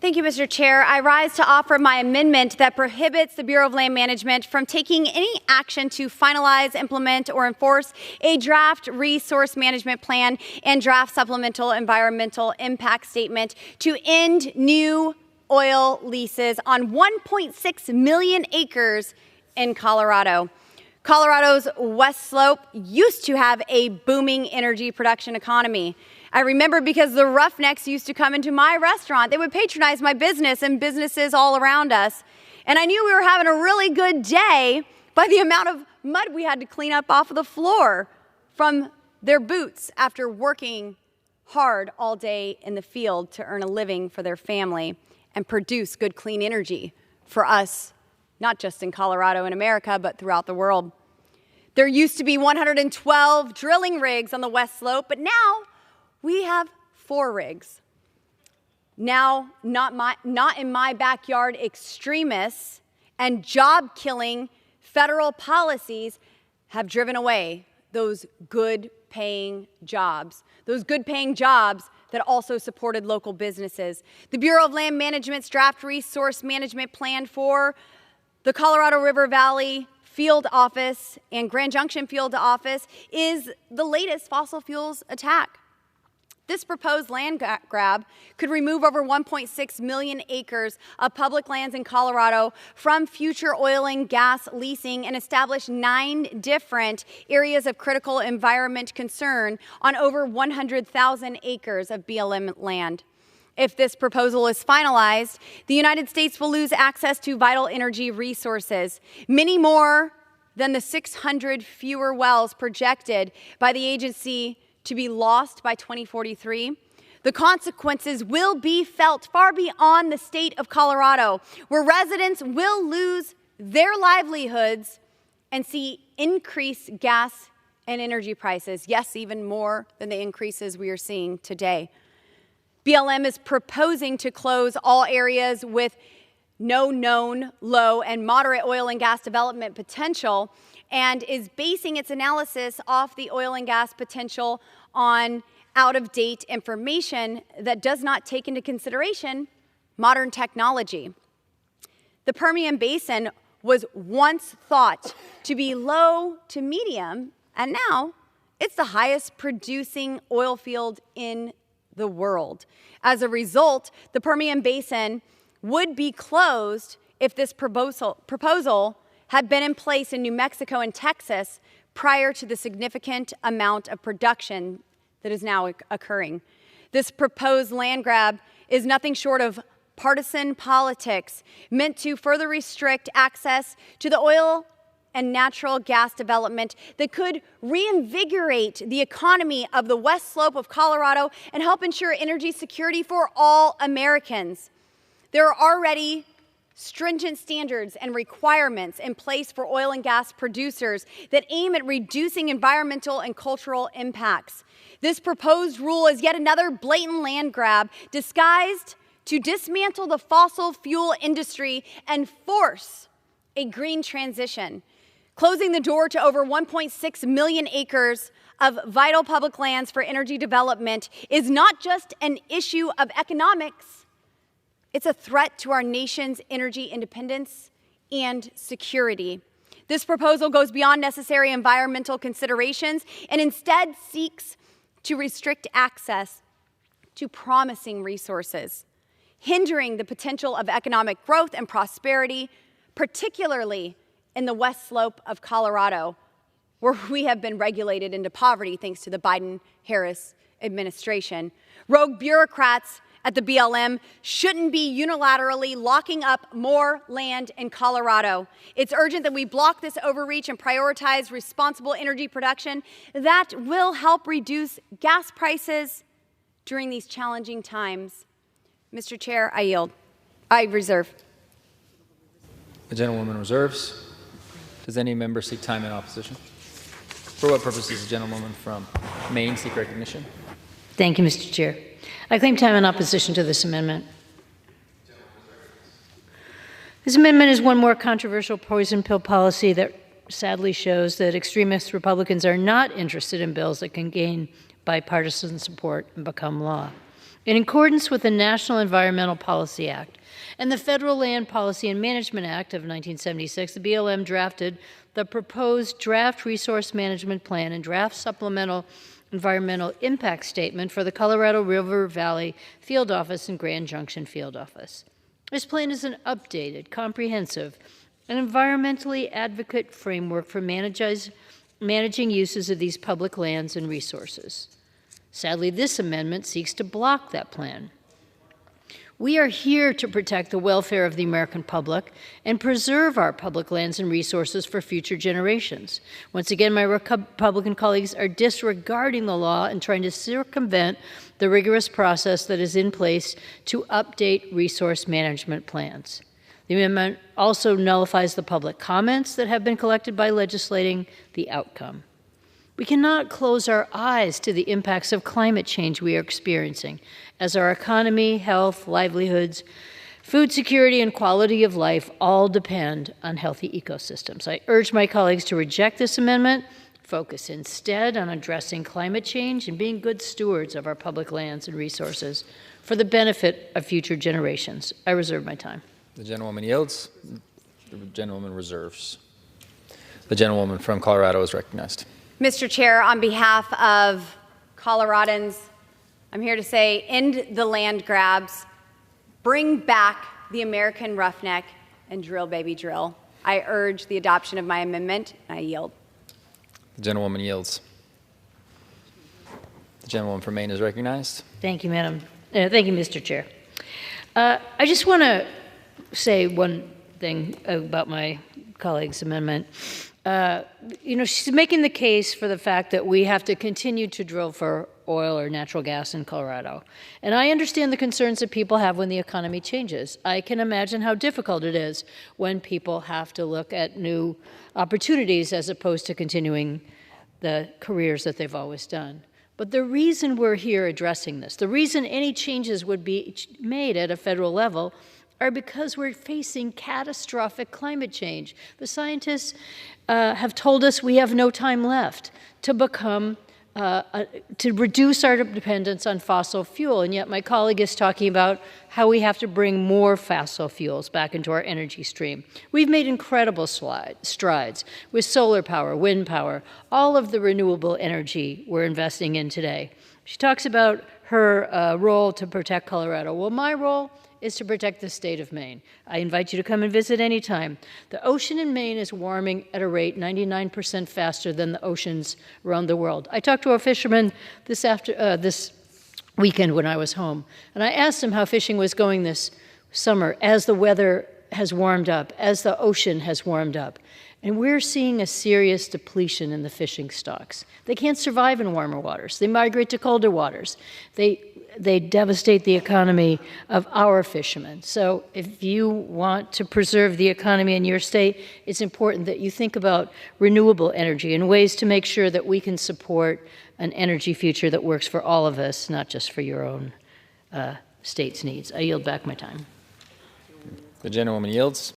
Thank you, Mr. Chair. I rise to offer my amendment that prohibits the Bureau of Land Management from taking any action to finalize, implement, or enforce a draft resource management plan and draft supplemental environmental impact statement to end new oil leases on 1.6 million acres in Colorado. Colorado's West Slope used to have a booming energy production economy. I remember because the Roughnecks used to come into my restaurant. They would patronize my business and businesses all around us. And I knew we were having a really good day by the amount of mud we had to clean up off of the floor from their boots after working hard all day in the field to earn a living for their family and produce good, clean energy for us, not just in Colorado and America, but throughout the world. There used to be 112 drilling rigs on the West Slope, but now we have 4 rigs. Now, not in my backyard extremists and job-killing federal policies have driven away those good-paying jobs. Those good-paying jobs that also supported local businesses. The Bureau of Land Management's draft resource management plan for the Colorado River Valley Field Office and Grand Junction Field Office is the latest fossil fuels attack. This proposed land grab could remove over 1.6 million acres of public lands in Colorado from future oil and gas leasing and establish 9 different areas of critical environment concern on over 100,000 acres of BLM land. If this proposal is finalized, the United States will lose access to vital energy resources, many more than the 600 fewer wells projected by the agency to be lost by 2043. The consequences will be felt far beyond the state of Colorado, where residents will lose their livelihoods and see increased gas and energy prices. Yes, even more than the increases we are seeing today. BLM is proposing to close all areas with no known low and moderate oil and gas development potential and is basing its analysis off the oil and gas potential on out-of-date information that does not take into consideration modern technology. The Permian Basin was once thought to be low to medium, and now it's the highest producing oil field in the world. As a result, the Permian Basin would be closed if this proposal had been in place in New Mexico and Texas prior to the significant amount of production that is now occurring. This proposed land grab is nothing short of partisan politics meant to further restrict access to the oil and natural gas development that could reinvigorate the economy of the West Slope of Colorado and help ensure energy security for all Americans. There are already stringent standards and requirements in place for oil and gas producers that aim at reducing environmental and cultural impacts. This proposed rule is yet another blatant land grab disguised to dismantle the fossil fuel industry and force a green transition, closing the door to over 1.6 million acres of vital public lands for energy development is not just an issue of economics. It's a threat to our nation's energy independence and security. This proposal goes beyond necessary environmental considerations and instead seeks to restrict access to promising resources, hindering the potential of economic growth and prosperity, particularly in the West Slope of Colorado, where we have been regulated into poverty thanks to the Biden-Harris administration. Rogue bureaucrats at the BLM shouldn't be unilaterally locking up more land in Colorado. It's urgent that we block this overreach and prioritize responsible energy production that will help reduce gas prices during these challenging times. Mr. Chair, I yield. I reserve. The gentlewoman reserves. Does any member seek time in opposition? For what purpose does the gentlewoman from Maine seek recognition? Thank you, Mr. Chair. I claim time in opposition to this amendment. This amendment is one more controversial poison pill policy that sadly shows that extremist Republicans are not interested in bills that can gain bipartisan support and become law. In accordance with the National Environmental Policy Act and the Federal Land Policy and Management Act of 1976, the BLM drafted the proposed draft resource management plan and draft supplemental environmental impact statement for the Colorado River Valley Field Office and Grand Junction Field Office. This plan is an updated, comprehensive, and environmentally advocate framework for managing uses of these public lands and resources. Sadly, this amendment seeks to block that plan. We are here to protect the welfare of the American public and preserve our public lands and resources for future generations. Once again, my Republican colleagues are disregarding the law and trying to circumvent the rigorous process that is in place to update resource management plans. The amendment also nullifies the public comments that have been collected by legislating the outcome. We cannot close our eyes to the impacts of climate change we are experiencing, as our economy, health, livelihoods, food security, and quality of life all depend on healthy ecosystems. I urge my colleagues to reject this amendment, focus instead on addressing climate change and being good stewards of our public lands and resources for the benefit of future generations. I reserve my time. The gentlewoman yields. The gentlewoman reserves. The gentlewoman from Colorado is recognized. Mr. Chair, on behalf of Coloradans, I'm here to say end the land grabs, bring back the American roughneck, and drill, baby, drill. I urge the adoption of my amendment, and I yield. The gentlewoman yields. The gentlewoman from Maine is recognized. Thank you, Madam. Thank you, Mr. Chair. I just want to say one thing about my colleague's amendment. She's making the case for the fact that we have to continue to drill for oil or natural gas in Colorado. And I understand the concerns that people have when the economy changes. I can imagine how difficult it is when people have to look at new opportunities as opposed to continuing the careers that they've always done. But the reason we're here addressing this, the reason any changes would be made at a federal level are because we're facing catastrophic climate change. The scientists have told us we have no time left to reduce our dependence on fossil fuel, and yet my colleague is talking about how we have to bring more fossil fuels back into our energy stream. We've made incredible strides with solar power, wind power, all of the renewable energy we're investing in today. She talks about her role to protect Colorado. Well, my role is to protect the state of Maine. I invite you to come and visit anytime. The ocean in Maine is warming at a rate 99% faster than the oceans around the world. I talked to a fisherman this weekend when I was home, and I asked him how fishing was going this summer as the weather has warmed up, as the ocean has warmed up. And we're seeing a serious depletion in the fishing stocks. They can't survive in warmer waters. They migrate to colder waters. They devastate the economy of our fishermen. So if you want to preserve the economy in your state, it's important that you think about renewable energy and ways to make sure that we can support an energy future that works for all of us, not just for your own state's needs. I yield back my time. The gentlewoman yields.